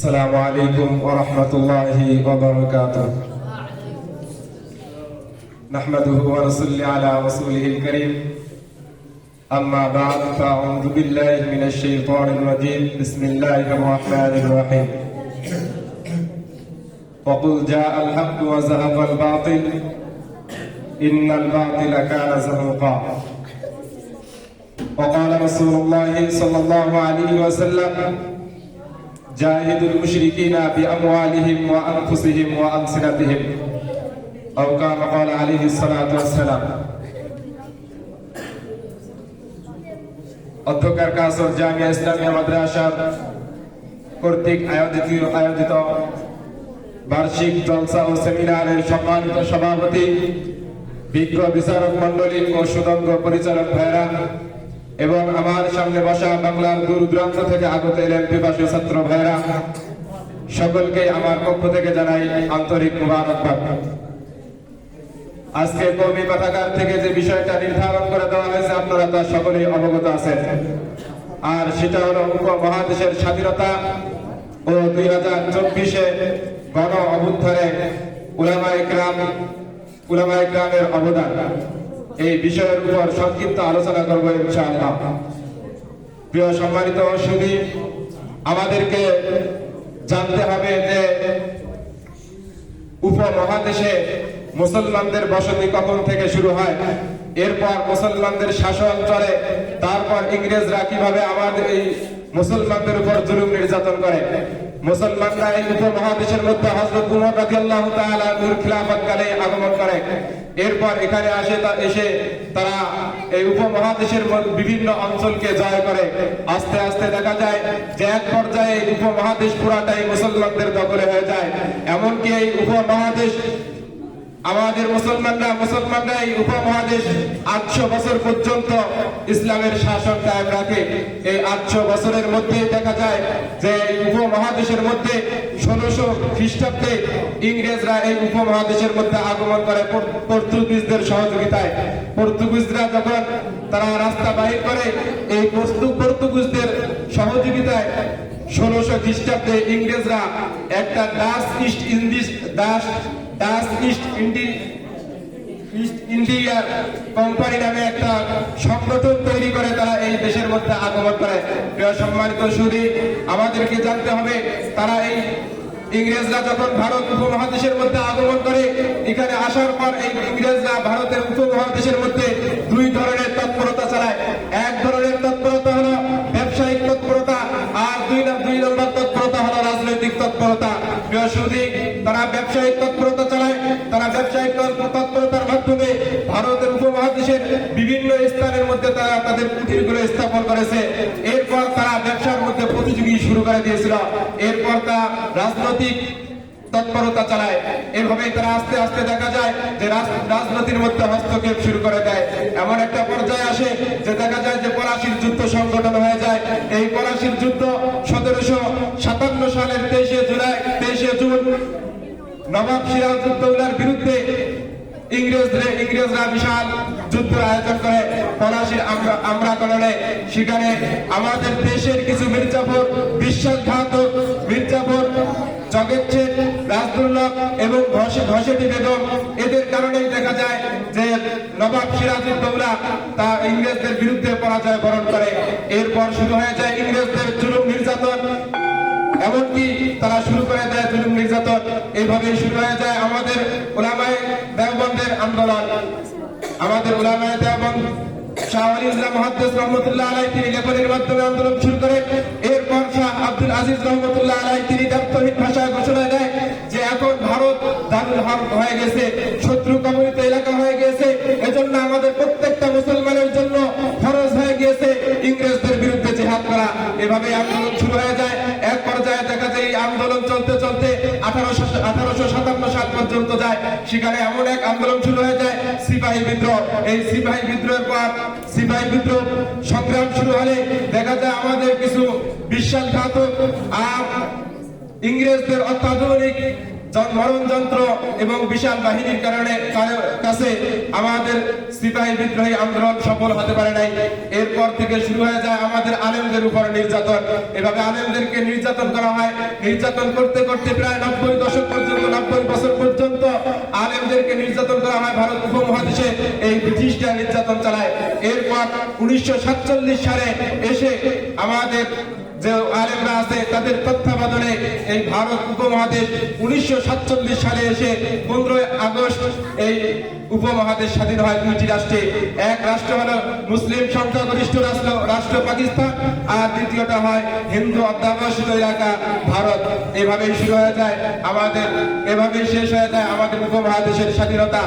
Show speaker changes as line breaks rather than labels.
السلام عليكم ورحمة الله وبركاته. نحمده ونصلي على رسوله الكريم. أما بعد فأعوذ بالله من الشيطان الرجيم. بسم الله الرحمن الرحيم. وقل جاء الحق وزهق الباطل إن الباطل كان زهوقا. وقال رسول الله صلى الله عليه وسلم: جاهدوا المشركين بأموالهم وأنفسهم وألسنتهم أو كما قال عليه الصلاة والسلام. অধ্যক্ষের কাসর জামিয়া ইসলামিয়া মাদ্রাসার কর্তৃক আয়োজিত বার্ষিক জলসা ও সেমিনারের সম্মানিত সভাপতি, বিজ্ঞ বিচারক মণ্ডলী ও সুদঙ্গ পরিচালক ভাইরা এবং আমার সামনে বসা বাংলার দূর দূরান্ত থেকে আগত এলেন পিপাসু ছাত্র ভাইরা, সকলকে আমার পক্ষ থেকে জানাই আন্তরিক মুবারকবাদ। আজকে কওমি পাঠাগার থেকে যে বিষয়টা নির্ধারণ করে দেওয়া হয়েছে আপনারা তা সকলেই অবগত আছেন, আর সেটা হলো উপমহাদেশের স্বাধীনতা ও 2024-এ গণ অভ্যুত্থানে উলামায়ে কেরামের অবদান। এই বিষয়ের উপর সংক্ষিপ্ত আলোচনা করবো ইনশাআল্লাহ। প্রিয় সম্মানিত সুধী, আমাদেরকে জানতে হবে যে উপমহাদেশে মুসলমানদের বসতি কখন থেকে শুরু হয়, এরপর মুসলমানদের শাসন চলে, তারপর ইংরেজরা কিভাবে আমাদের এই মুসলমানদের উপর জুলুম নির্যাতন করে। মুসলমানরা এই উপমহাদেশের মধ্যে হযরত উমর রাদিয়াল্লাহু তাআলা আনহুর খিলাফতকালে আগমন করে। এরপর এখানে এসে তারা এই উপমহাদেশের বিভিন্ন অঞ্চলকে জয় করে। আস্তে আস্তে দেখা যায় যে এক পর্যায়ে এই উপমহাদেশ পুরাটাই মুসলমানদের দখলে হয়ে যায়। এমনকি এই উপমহাদেশ আমাদের মুসলমানরা এই উপমহাদেশ 800 বছর পর্যন্ত ইসলামের শাসন কায়েম রাখে। এই 800 বছরের মধ্যে দেখা যায় যে এই উপমহাদেশের মধ্যে 1600 খ্রিস্টাব্দে ইংরেজরা এই উপমহাদেশের মধ্যে আগমন করে পর্তুগিজদের সহযোগিতায়। পর্তুগিজরা যখন তারা রাস্তা বাহির করে, এই পর্তুগিজদের সহযোগিতায় 1600 খ্রিস্টাব্দে ইংরেজরা একটা ডাচ ইস্ট ইন্ডিয়া কোম্পানি নামে একটা সংগঠন তৈরি করে তারা এই দেশের মধ্যে আগমন করে। প্রিয় সম্মানিত সুধী, আমাদেরকে জানতে হবে তারা এই ইংরেজরা যখন ভারত উপমহাদেশের মধ্যে আগমন করে, এখানে আসার পর এই ইংরেজরা ভারতের উপমহাদেশের মধ্যে দুই ধরনের তৎপরতা চালায়। এক ধরনের তৎপরতা হলো ব্যবসায়িক তৎপরতা, আর দুই নম্বর তৎপরতা হলো রাজনৈতিক তৎপরতা। প্রিয় সুধী, তারা ব্যবসায়িক তৎপরতা চালায়। তারা ব্যবসায়িক তৎপরতার মাধ্যমে ভারতের উপমহাদেশের বিভিন্ন স্থানের মধ্যে তারা তাদের কুটিরগুলো স্থাপন করেছে। এরপর তারা ব্যবসার মধ্যে প্রতিযোগী শুরু করে দিয়েছিল। এরপর তারা রাজনৈতিক তৎপরতা চালায়। এভাবেই তারা আস্তে আস্তে দেখা যায় যে রাজনীতির মধ্যে হস্তক্ষেপ শুরু করে দেয়। এমন একটা পর্যায়ে আসে যে দেখা যায় যে পলাশির যুদ্ধ সংগঠন হয়ে যায়। এই পলাশির যুদ্ধ 1757 সালের 23শে জুন নবাব সিরাজউদ্দৌলার বিরুদ্ধে ইংরেজরা বিশাল যুদ্ধ আয়োজন করে পলাশির আমরাকরণে। সেখানে আমাদের দেশের কিছু মির্জাফর, বিশ্বাসঘাতক মির্জাফর, জগৎ শেঠ, রাজদুল্লভ এবং ঘসেটি বেগম, এদের কারণেই দেখা যায় যে নবাব সিরাজউদ্দৌলা তা ইংরেজদের বিরুদ্ধে পরাজয় বরণ করে। এরপর শুরু হয়ে যায় ইংরেজদের জুলুম নির্যাতন, এমনকি তারা শুরু করে দেয় জুলুম নির্যাতন। এইভাবেই শুরু হয়ে যায় আমাদের উলামায়ে দেওবন্দের আন্দোলন। আমাদের উলামায়ে দেওবন্দ শাহ ওয়ালিউল্লাহ মুহাদ্দিস রাহমাতুল্লাহ আলাইহি তিনি লেখনের মাধ্যমে আন্দোলন শুরু করেন। এরপর শাহ আব্দুল আজিজ রাহমাতুল্লাহ আলাইহি তিনি দাপ্তরিক ভাষায় ঘোষণা দেয় যে এখন ভারত দারুল হরব হয়ে গেছে, শত্রু কবলিত এলাকা হয়ে গেছে, এজন্য আমাদের প্রত্যেকটা মুসলমানের জন্য ফরজ হয়ে গিয়েছে ইংরেজদের বিরুদ্ধে জিহাদ করা। এভাবে আন্দোলন শুরু হয়ে যায়। এক পর্যায়ে দেখা যায় এই আন্দোলন চলতে চলতে 1857 সাল পর্যন্ত যায়। সেখানে এমন এক আন্দোলন শুরু হয়ে যায় সিপাহী বিদ্রোহ। এই সিপাহী বিদ্রোহের পর সিপাহী বিদ্রোহ সংগ্রাম শুরু হলে দেখা যায় আমাদের কিছু বিশ্বাসঘাতক আর ইংরেজদের অত্যাধুনিক মরণ যন্ত্র এবং বিশাল বাহিনীর কাছে আমাদের সিপাহী বিদ্রোহী আন্দোলন সফল হতে পারে নাই। এরপর থেকে শুরু হয়ে যায় আমাদের আলেমদের উপর নির্যাতন। এভাবে আলেমদেরকে নির্যাতন করা হয়। নির্যাতন করতে করতে প্রায় 90 দশক পর্যন্ত, 90 বছর পর্যন্ত আলেমদেরকে নির্যাতন করা হয়। ভারত উপমহাদেশে এই ব্রিটিশরা নির্যাতন চালায়। এরপর 1947 সালে এসে আমাদের যে আলেমরা আছে তাদের তত্ত্বাবধানে এই ভারত উপমহাদেশ 1947 সালে এসে 15 আগস্ট এই উপমহাদেশ স্বাধীন হয় দুইটি রাষ্ট্রে। এক রাষ্ট্র হলো মুসলিম সংখ্যাগরিষ্ঠ রাষ্ট্র পাকিস্তান, আর দ্বিতীয়টা হয় হিন্দু অধ্যুষিত এলাকা ভারত। এভাবেই শুরু হয়ে যায় আমাদের, এভাবেই শেষ হয়ে যায় আমাদের উপমহাদেশের স্বাধীনতা।